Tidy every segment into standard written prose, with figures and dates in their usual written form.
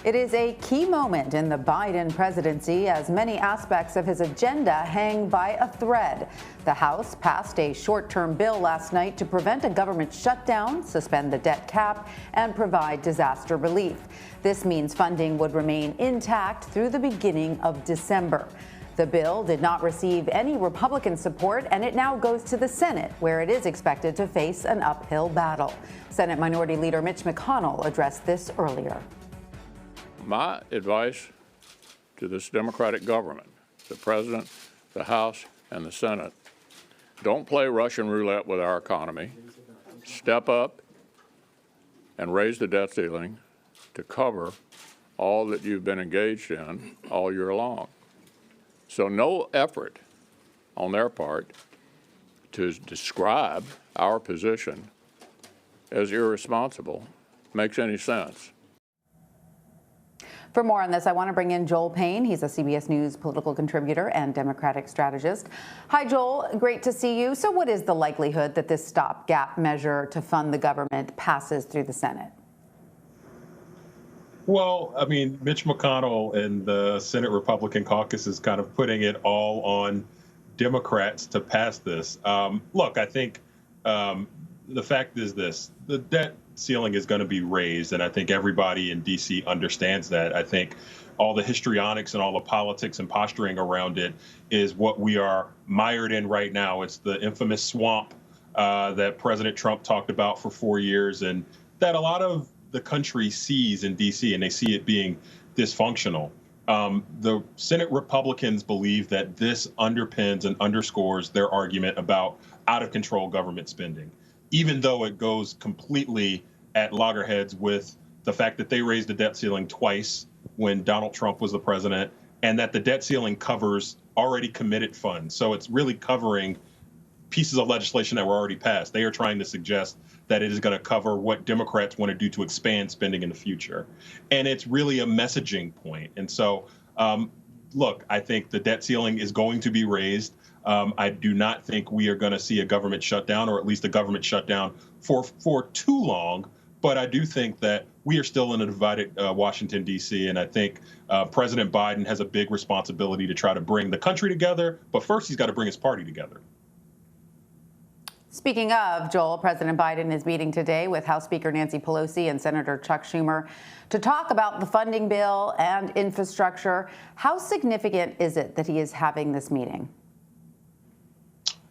It is a key moment in the Biden presidency as many aspects of his agenda hang by a thread. The House passed a short-term bill last night to prevent a government shutdown, suspend the debt cap, and provide disaster relief. This means funding would remain intact through the beginning of December. The bill did not receive any Republican support, and it now goes to the Senate, where it is expected to face an uphill battle. Senate Minority Leader Mitch McConnell addressed this earlier. My advice to this Democratic government, the President, the House, and the Senate, don't play Russian roulette with our economy. Step up and raise the debt ceiling to cover all that you've been engaged in all year long. So no effort on their part to describe our position as irresponsible makes any sense. For more on this, I want to bring in Joel Payne. He's a CBS News political contributor and Democratic strategist. Hi, Joel. Great to see you. So what is the likelihood that this stopgap measure to fund the government passes through the Senate? Well, I mean, Mitch McConnell and the Senate Republican caucus is kind of putting it all on Democrats to pass this. Look, I think the fact is this: the debt ceiling is going to be raised, and I think everybody in D.C. understands that. I think all the histrionics and all the politics and posturing around it is what we are mired in right now. It's the infamous swamp that President Trump talked about for 4 years, and that a lot of the country sees in D.C., and they see it being dysfunctional. The Senate Republicans believe that this underpins and underscores their argument about out-of-control government spending, even though it goes completely at loggerheads with the fact that they raised the debt ceiling twice when Donald Trump was the president, and that the debt ceiling covers already committed funds. So it's really covering pieces of legislation that were already passed. They are trying to suggest that it is going to cover what Democrats want to do to expand spending in the future. And it's really a messaging point. And so, look, I think the debt ceiling is going to be raised. I do not think we are going to see a government shutdown, or at least a government shutdown for too long. But I do think that we are still in a divided Washington, D.C., and I think President Biden has a big responsibility to try to bring the country together. But first, he's got to bring his party together. Speaking of, Joel, President Biden is meeting today with House Speaker Nancy Pelosi and Senator Chuck Schumer to talk about the funding bill and infrastructure. How significant is it that he is having this meeting?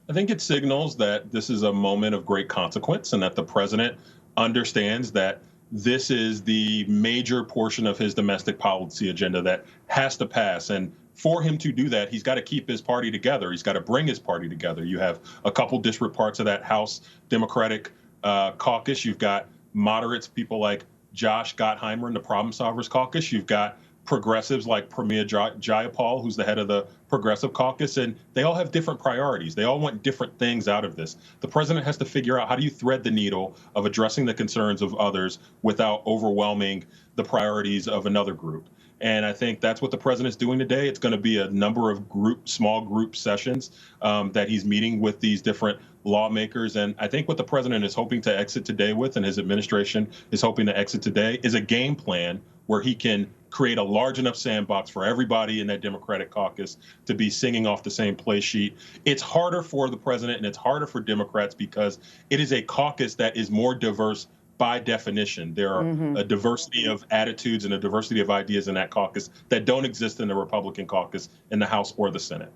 I think it signals that this is a moment of great consequence and that the president understands that this is the major portion of his domestic policy agenda that has to pass. And for him to do that, he's got to keep his party together. He's got to bring his party together. You have a couple disparate parts of that House Democratic caucus. You've got moderates, people like Josh Gottheimer in the Problem Solvers caucus. You've got progressives like Pramila Jayapal, who's the head of the Progressive Caucus, and they all have different priorities. They all want different things out of this. The president has to figure out, how do you thread the needle of addressing the concerns of others without overwhelming the priorities of another group? And I think that's what the president's doing today. It's going to be a number of small group sessions that he's meeting with these different lawmakers. And I think what the president is hoping to exit today with, and his administration is hoping to exit today, is a game plan where he can create a large enough sandbox for everybody in that Democratic caucus to be singing off the same play sheet. It's harder for the president and it's harder for Democrats because it is a caucus that is more diverse by definition. There are a diversity of attitudes and a diversity of ideas in that caucus that don't exist in the Republican caucus in the House or the Senate.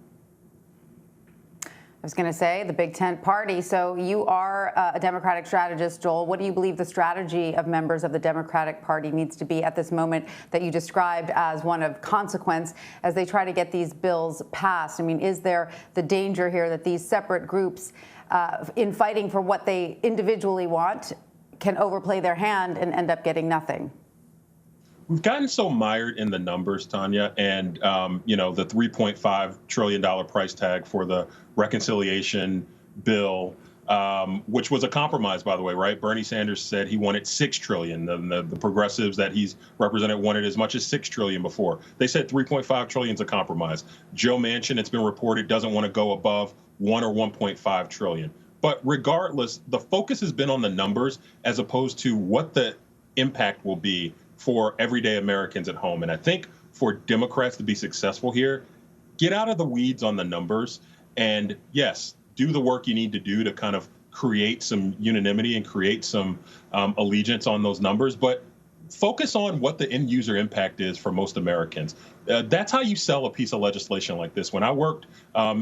I was going to say the big tent party. So you are a Democratic strategist, Joel. What do you believe the strategy of members of the Democratic Party needs to be at this moment that you described as one of consequence as they try to get these bills passed? I mean, is there the danger here that these separate groups, in fighting for what they individually want, can overplay their hand and end up getting nothing? We've gotten so mired in the numbers, Tanya, and the $3.5 trillion price tag for the reconciliation bill, which was a compromise, by the way, right? Bernie Sanders said he wanted $6 trillion. The progressives that he's represented wanted as much as $6 trillion before. They said $3.5 trillion is a compromise. Joe Manchin, it's been reported, doesn't want to go above $1 or $1.5 trillion. But regardless, the focus has been on the numbers as opposed to what the impact will be for everyday Americans at home. And I think for Democrats to be successful here, get out of the weeds on the numbers and, yes, do the work you need to do to kind of create some unanimity and create some allegiance on those numbers. But focus on what the end user impact is for most Americans. That's how you sell a piece of legislation like this. When I worked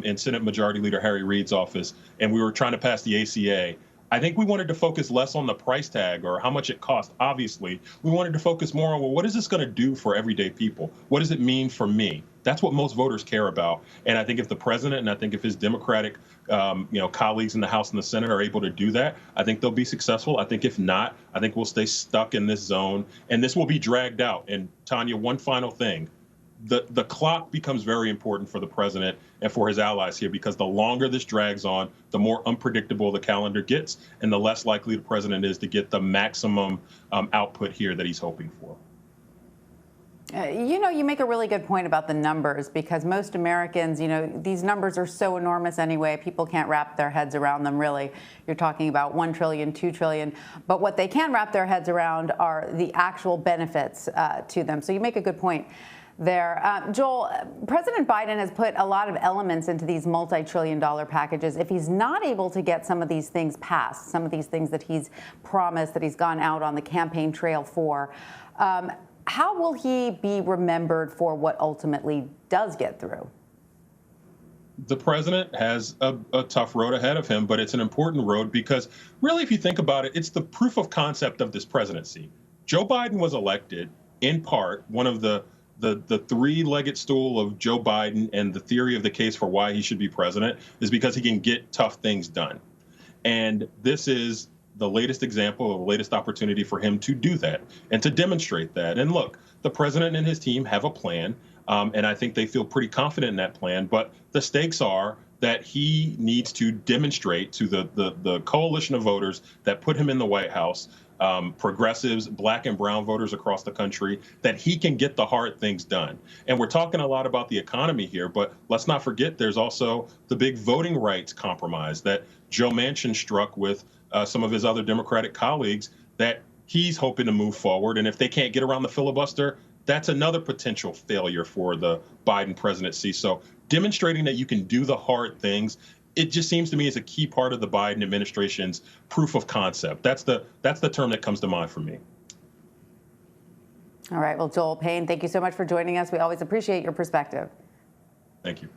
in Senate Majority Leader Harry Reid's office and we were trying to pass the ACA, I think we wanted to focus less on the price tag or how much it cost. Obviously, we wanted to focus more on, well, what is this going to do for everyday people? What does it mean for me? That's what most voters care about. And I think if the president and I think if his Democratic colleagues in the House and the Senate are able to do that, I think they'll be successful. I think if not, I think we'll stay stuck in this zone and this will be dragged out. And Tanya, one final thing. The clock becomes very important for the president and for his allies here, because the longer this drags on, the more unpredictable the calendar gets and the less likely the president is to get the maximum output here that he's hoping for. You make a really good point about the numbers, because most Americans, these numbers are so enormous anyway. People can't wrap their heads around them, really. You're talking about 1 trillion, 2 trillion. But what they can wrap their heads around are the actual benefits to them. So you make a good point there. Joel, President Biden has put a lot of elements into these multi-trillion-dollar packages. If he's not able to get some of these things passed, some of these things that he's promised, that he's gone out on the campaign trail for, how will he be remembered for what ultimately does get through? The president has a tough road ahead of him, but it's an important road because really, if you think about it, it's the proof of concept of this presidency. Joe Biden was elected in part, one of the three-legged stool of Joe Biden and the theory of the case for why he should be president is because he can get tough things done. And this is the latest example, the latest opportunity for him to do that and to demonstrate that. And look, the president and his team have a plan, and I think they feel pretty confident in that plan. But the stakes are that he needs to demonstrate to the coalition of voters that put him in the White House, progressives, black and brown voters across the country, that he can get the hard things done. And we're talking a lot about the economy here, but let's not forget there's also the big voting rights compromise that Joe Manchin struck with some of his other Democratic colleagues that he's hoping to move forward. And if they can't get around the filibuster, that's another potential failure for the Biden presidency. So demonstrating that you can do the hard things, it just seems to me is a key part of the Biden administration's proof of concept. That's the term that comes to mind for me. All right. Well, Joel Payne, thank you so much for joining us. We always appreciate your perspective. Thank you.